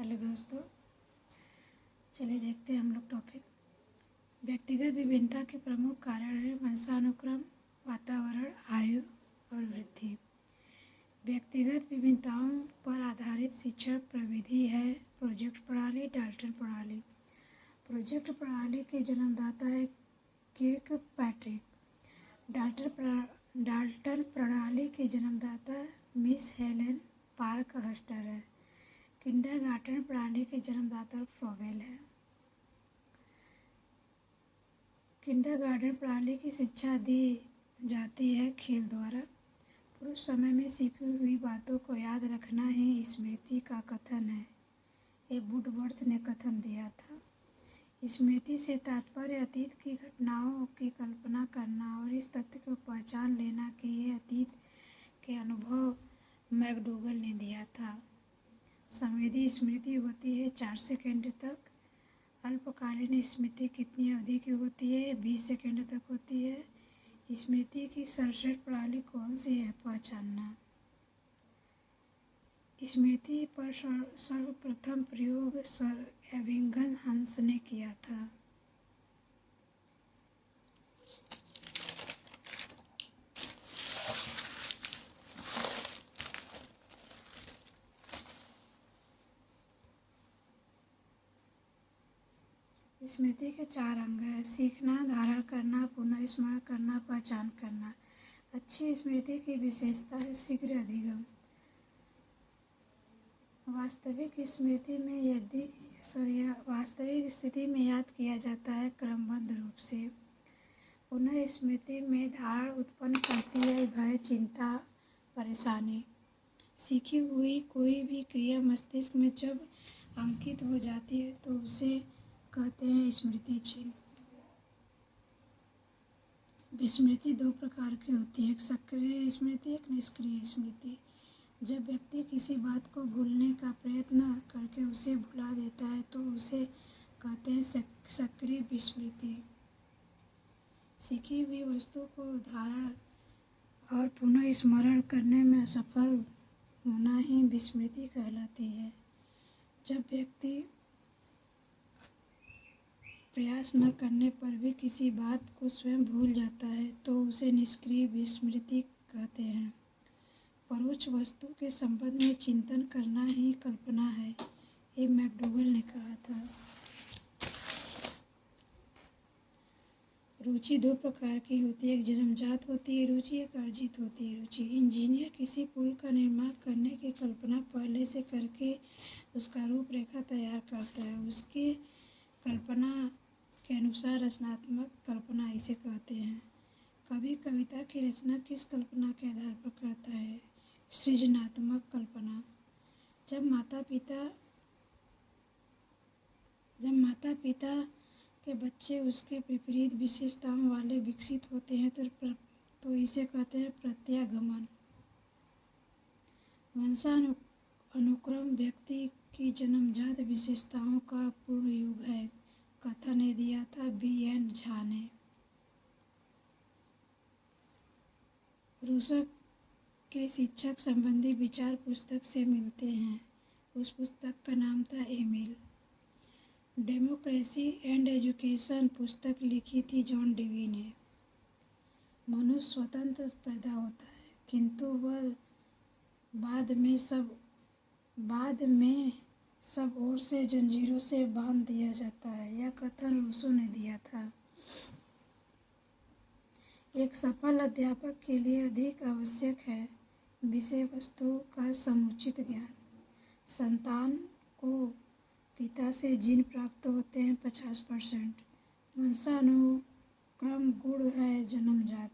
Hello दोस्तों, चलिए देखते हैं हम लोग टॉपिक। व्यक्तिगत विभिन्नता के प्रमुख कारण हैं वंशानुक्रम, वातावरण, आयु और वृद्धि। व्यक्तिगत विभिन्नताओं पर आधारित शिक्षण प्रविधि है प्रोजेक्ट प्रणाली, डाल्टन प्रणाली। प्रोजेक्ट प्रणाली के जन्मदाता है किर्कपैट्रिक। डाल्टन प्रणाली के जन्मदाता मिस हेलेन पार्कहर्स्टर है। किंडरगार्टन प्रणाली के जन्मदाता फ्रोवेल है। किंडरगार्टन प्रणाली की शिक्षा दी जाती है खेल द्वारा। पूर्व समय में सीखी हुई बातों को याद रखना ही स्मृति का कथन है। ये वुडवर्थ ने कथन दिया था। स्मृति से तात्पर्य अतीत की घटनाओं की कल्पना करना और इस तथ्य को पहचान लेना कि ये अतीत के अनुभव मैकडूगल ने दिया था। संवेदी स्मृति होती है 4 सेकंड तक। अल्पकालीन स्मृति कितनी अवधि की होती है? 20 सेकंड तक होती है। स्मृति की सर्वश्रेष्ठ प्रणाली कौन सी है? पहचानना। स्मृति पर सर्वप्रथम प्रयोग सर एबिंगहम हंस ने किया था। स्मृति के 4 अंग हैं: सीखना, धारण करना, पुनः स्मरण करना, पहचान करना। अच्छी स्मृति की विशेषता है शीघ्र अधिगम। वास्तविक स्थिति में याद किया जाता है क्रमबद्ध रूप से। पुनः स्मृति में धारण उत्पन्न करती है भय, चिंता, परेशानी। सीखी हुई कोई भी क्रिया मस्तिष्क में जब अंकित हो जाती है तो उसे कहते हैं स्मृति चिन्ह। विस्मृति 2 प्रकार की होती है, एक सक्रिय स्मृति, एक निष्क्रिय स्मृति। जब व्यक्ति किसी बात को भूलने का प्रयत्न करके उसे भुला देता है तो उसे कहते हैं सक्रिय विस्मृति। सीखी हुई वस्तु को धारण और पुनः स्मरण करने में असफल होना ही विस्मृति कहलाती है। जब व्यक्ति प्रयास न करने पर भी किसी बात को स्वयं भूल जाता है तो उसे निष्क्रिय विस्मृति कहते हैं। परोक्ष वस्तु के संबंध में चिंतन करना ही कल्पना है, ये मैकडूगल ने कहा था। रुचि 2 प्रकार की होती है, एक जन्मजात होती है रुचि, एक अर्जित होती है रुचि। इंजीनियर किसी पुल का निर्माण करने की कल्पना पहले से करके उसका रूपरेखा तैयार करता है। उसके कल्पना के अनुसार रचनात्मक कल्पना इसे कहते हैं। कवि कविता की रचना किस कल्पना के आधार पर करता है? सृजनात्मक कल्पना। जब माता पिता के बच्चे उसके विपरीत विशेषताओं वाले विकसित होते हैं तो इसे कहते हैं प्रत्यागमन। वंशानुक्रम व्यक्ति की जन्मजात विशेषताओं का पूर्ण युग है, कथन ने दिया था B.N. झा ने। रूसो के शिक्षक संबंधी विचार पुस्तक से मिलते हैं। उस पुस्तक का नाम था एमिल। डेमोक्रेसी एंड एजुकेशन पुस्तक लिखी थी जॉन डेवी ने। मनुष्य स्वतंत्र पैदा होता है किंतु वह बाद में सब ओर से जंजीरों से बांध दिया जाता है, यह कथन रूसो ने दिया था। एक सफल अध्यापक के लिए अधिक आवश्यक है विषय वस्तु का समुचित ज्ञान। संतान को पिता से जीन प्राप्त होते हैं 50%। वंशानुक्रम गुण है जन्मजात।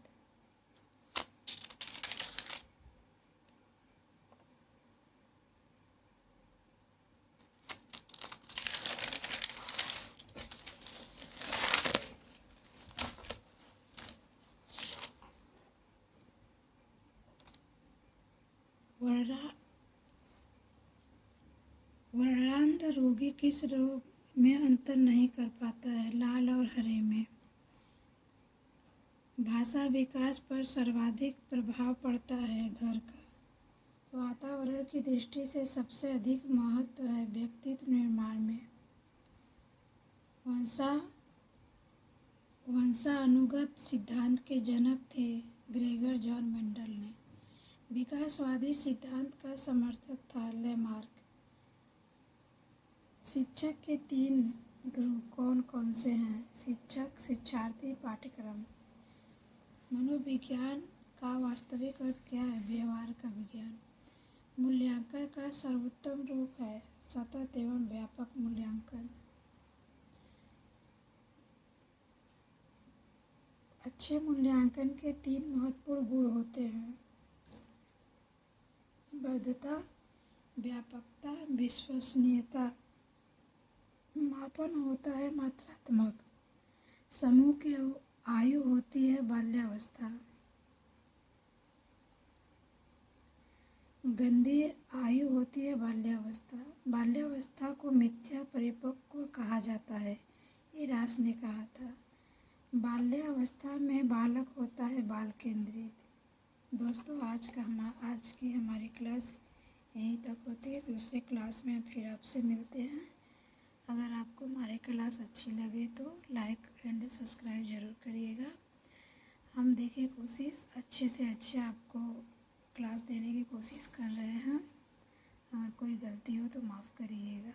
वर्णांध रोगी किस रोग में अंतर नहीं कर पाता है? लाल और हरे में। भाषा विकास पर सर्वाधिक प्रभाव पड़ता है घर का वातावरण की दृष्टि से सबसे अधिक महत्व है व्यक्तित्व निर्माण में। वंशानुगत सिद्धांत के जनक थे ग्रेगर जॉन मेंडल ने। विकासवादी सिद्धांत का समर्थक था लेमार्क। शिक्षक के 3 ध्रुव कौन कौन से हैं? शिक्षक, शिक्षार्थी, पाठ्यक्रम। मनोविज्ञान का वास्तविक अर्थ क्या है? व्यवहार का विज्ञान। मूल्यांकन का सर्वोत्तम रूप है सतत एवं व्यापक मूल्यांकन। अच्छे मूल्यांकन के 3 महत्वपूर्ण गुण होते हैं: वैधता, व्यापकता, विश्वसनीयता। मापन होता है मात्रात्मक। समूह की आयु होती है बाल्यावस्था। गंदी आयु होती है बाल्यावस्था। बाल्यावस्था को मिथ्या परिपक्व कहा जाता है, ये रास ने कहा था। बाल्यावस्था में बालक होता है बाल केंद्रित। दोस्तों, आज की हमारी क्लास यहीं तक होती है। दूसरे क्लास में फिर आपसे मिलते हैं। अगर आपको हमारी क्लास अच्छी लगे तो लाइक एंड सब्सक्राइब ज़रूर करिएगा। हम देखिए कोशिश अच्छे से अच्छे आपको क्लास देने की कोशिश कर रहे हैं। अगर कोई गलती हो तो माफ़ करिएगा।